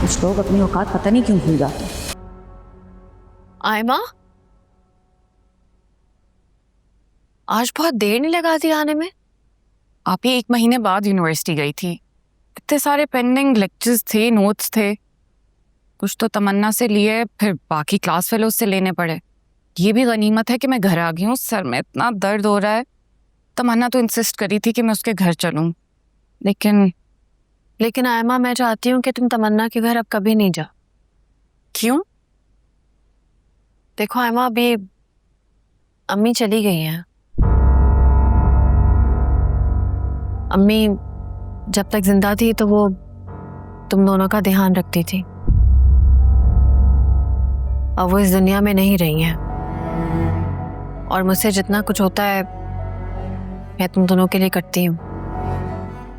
कुछ लोग अपनी औकात पता नहीं क्यों भूल जाते हैं। आयमा, आज बहुत देर नहीं लगा दी आने में। आप ही 1 महीने बाद यूनिवर्सिटी गई थी, इतने सारे पेंडिंग लेक्चर्स थे, नोट्स थे, कुछ तो तमन्ना से लिए, फिर बाकी क्लास फेलोज से लेने पड़े। ये भी गनीमत है कि मैं घर आ गई हूँ, सर में इतना दर्द हो रहा है। तमन्ना तो इंसिस्ट करी थी कि मैं उसके घर चलूँ, लेकिन आयमा, मैं चाहती हूँ कि तुम तमन्ना के घर अब कभी नहीं जाओ। क्यों? देखो आयमा, अभी अम्मी चली गई हैं। अम्मी जब तक जिंदा थी तो वो तुम दोनों का ध्यान रखती थी। अब वो इस दुनिया में नहीं रही हैं, और मुझसे जितना कुछ होता है मैं तुम दोनों के लिए करती हूँ।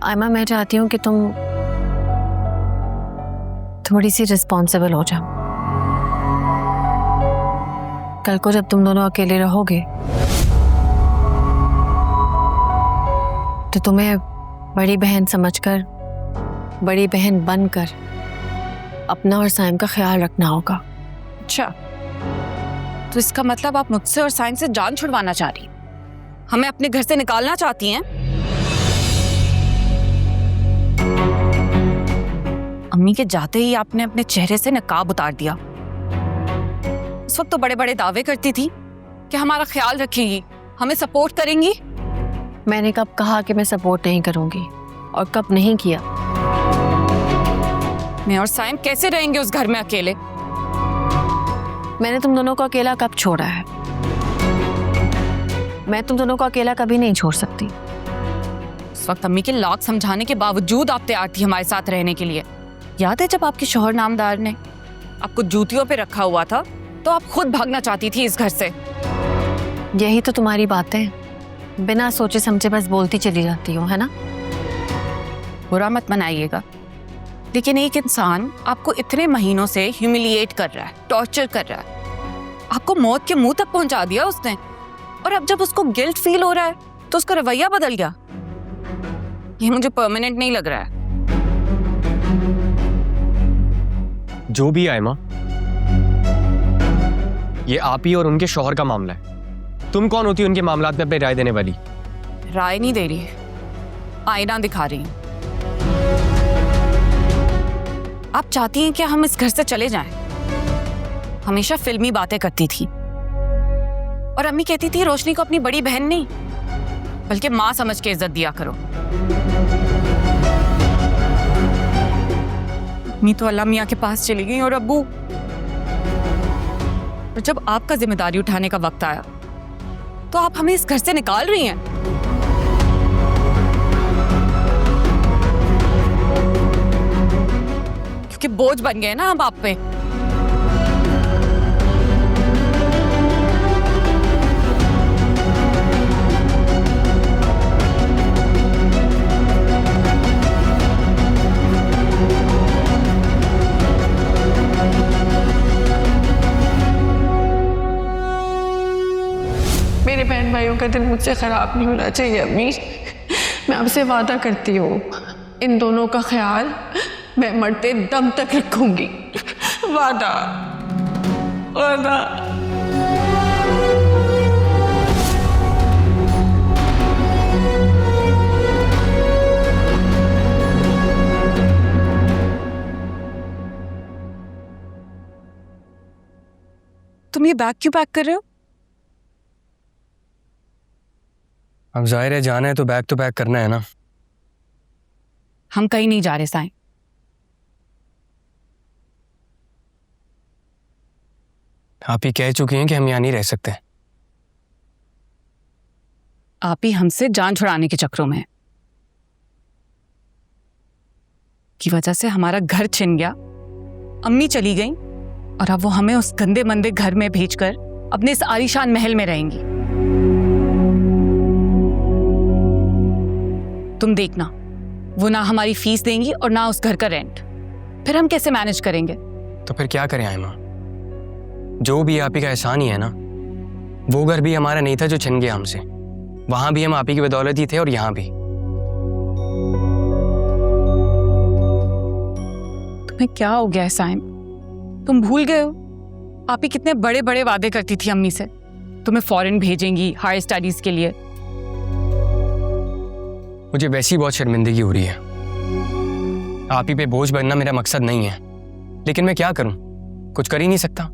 आयमा, मैं चाहती हूँ कि तुम थोड़ी सी रिस्पॉन्सिबल हो जाओ। कल को जब तुम दोनों अकेले रहोगे तो तुम्हें बड़ी बहन समझकर, बड़ी बहन बनकर अपना और साइम का ख्याल रखना होगा। अच्छा, तो इसका मतलब आप मुझसे और साइम से जान छुड़वाना चाह रही, हमें अपने घर से निकालना चाहती हैं? अम्मी के जाते ही आपने अपने चेहरे से नकाब उतार दिया। उस वक्त तो बड़े बड़े दावे करती थी कि हमारा ख्याल रखेंगी, हमें सपोर्ट करेंगी। मैंने कब कहा कि मैं सपोर्ट नहीं करूंगी, और कब नहीं किया? मैं और साइम कैसे रहेंगे उस घर में अकेले? मैंने तुम दोनों को अकेला कब छोड़ा है? मैं तुम दोनों को अकेला कभी नहीं छोड़ सकती। उस वक्त अम्मी के लाख समझाने के बावजूद आप तैयार थी हमारे साथ रहने के लिए। याद है जब आपके शौहर नामदार ने आपको जूतियों पे रखा हुआ था तो आप खुद भागना चाहती थी इस घर से। यही तो तुम्हारी बातें, बिना सोचे समझे बस बोलती चली जाती हो, है ना? बुरा मत मनाइएगा, लेकिन एक इंसान आपको इतने महीनों से ह्यूमिलिएट कर रहा है, टॉर्चर कर रहा है, आपको मौत के मुंह तक पहुंचा दिया उसने, और अब जब उसको गिल्ट फील हो रहा है तो उसका रवैया बदल गया। ये मुझे परमानेंट नहीं लग रहा है। जो भी आयमा, ये आप ही और उनके शौहर का मामला है। तुम कौन होती है उनके मामलात में अपनी राय देने वाली? राय नहीं दे रही, आईना दिखा रही हूं। आप चाहती हैं कि हम इस घर से चले जाएं? हमेशा फिल्मी बातें करती थी, और अम्मी कहती थी रोशनी को अपनी बड़ी बहन नहीं बल्कि माँ समझ के इज्जत दिया करो। अम्मी तो अल्लाह मियाँ के पास चली गई, और अब्बू, और जब आपका जिम्मेदारी उठाने का वक्त आया तो आप हमें इस घर से निकाल रही हैं। क्योंकि बोझ बन गए ना अब आप पे। मेरे बहन भाइयों का दिल मुझसे ख़राब नहीं होना चाहिए अम्मी। मैं आपसे वादा करती हूँ, इन दोनों का ख्याल मैं मरते दम तक रखूंगी। वादा, वादा। तुम ये बैग क्यों पैक कर रहे हो? अब जाहिर है जाना है तो बैग तो पैक करना है ना। हम कहीं नहीं जा रहे साईं। आप ही कह चुकी हैं कि हम यहाँ नहीं रह सकते। आप ही हमसे जान छुड़ाने के चक्रों में हैं। की वजह से हमारा घर छिन गया, अम्मी चली गई, और अब वो हमें उस गंदे मंदे घर में भेजकर अपने इस आलीशान महल में रहेंगी। तुम देखना, वो ना हमारी फीस देंगी और ना उस घर का रेंट। फिर हम कैसे मैनेज करेंगे? तो फिर क्या करें आयमा? जो भी आप ही का एहसान ही है ना। वो घर भी हमारा नहीं था जो छिन गया हमसे। वहां भी हम आप ही की बदौलत ही थे, और यहाँ भी। तो तुम्हें क्या हो गया है साइम? तुम भूल गए हो? आप ही कितने बड़े बड़े वादे करती थी अम्मी से, तुम्हें फॉरेन भेजेंगी हायर स्टडीज के लिए। मुझे वैसी बहुत शर्मिंदगी हो रही है। आप ही पे बोझ बनना मेरा मकसद नहीं है, लेकिन मैं क्या करूं, कुछ कर ही नहीं सकता।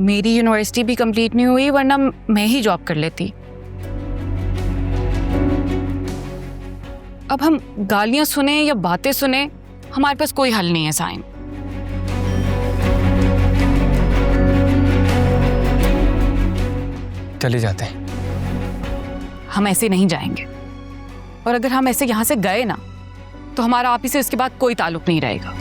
मेरी यूनिवर्सिटी भी कंप्लीट नहीं हुई, वरना मैं ही जॉब कर लेती। अब हम गालियां सुने या बातें सुने, हमारे पास कोई हल नहीं है साइम। चले जाते हैं। हम ऐसे नहीं जाएंगे, और अगर हम ऐसे यहां से गए ना, तो हमारा आप ही से इसके बाद कोई ताल्लुक नहीं रहेगा।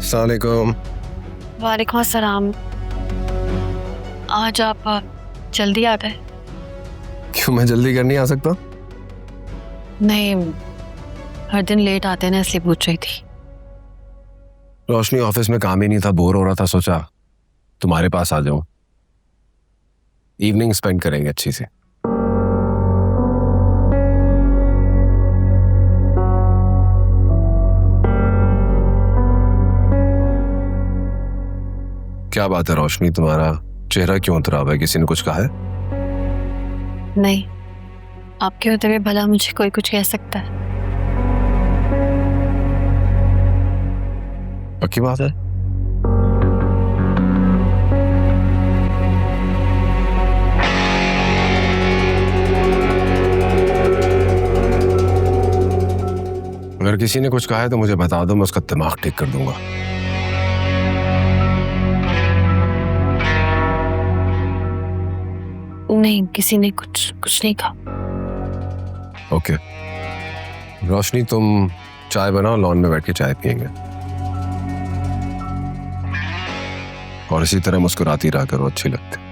अस्सलामुअलैकुम। वालेकुम अस्सलाम। आज आप जल्दी आ गए? क्यों, मैं जल्दी कर नहीं आ सकता? नहीं, हर दिन लेट आते हैं ना, इसलिए पूछ रही थी। रोशनी ऑफिस में काम ही नहीं था, बोर हो रहा था, सोचा तुम्हारे पास आ जाऊं, इवनिंग स्पेंड करेंगे अच्छी से। क्या बात है रोशनी, तुम्हारा चेहरा क्यों उतरा हुआ है? किसी ने कुछ कहा है? नहीं, आपके होते हुए भला मुझे कोई कुछ कह सकता है? पक्की बात है? अगर किसी ने कुछ कहा है तो मुझे बता दो, मैं उसका दिमाग ठीक कर दूंगा। नहीं, किसी ने कुछ नहीं कहा। ओके रोशनी, तुम चाय बनाओ, लॉन में बैठ के चाय पियेंगे, और इसी तरह मुस्कुराती रहा करो, अच्छी लगती है।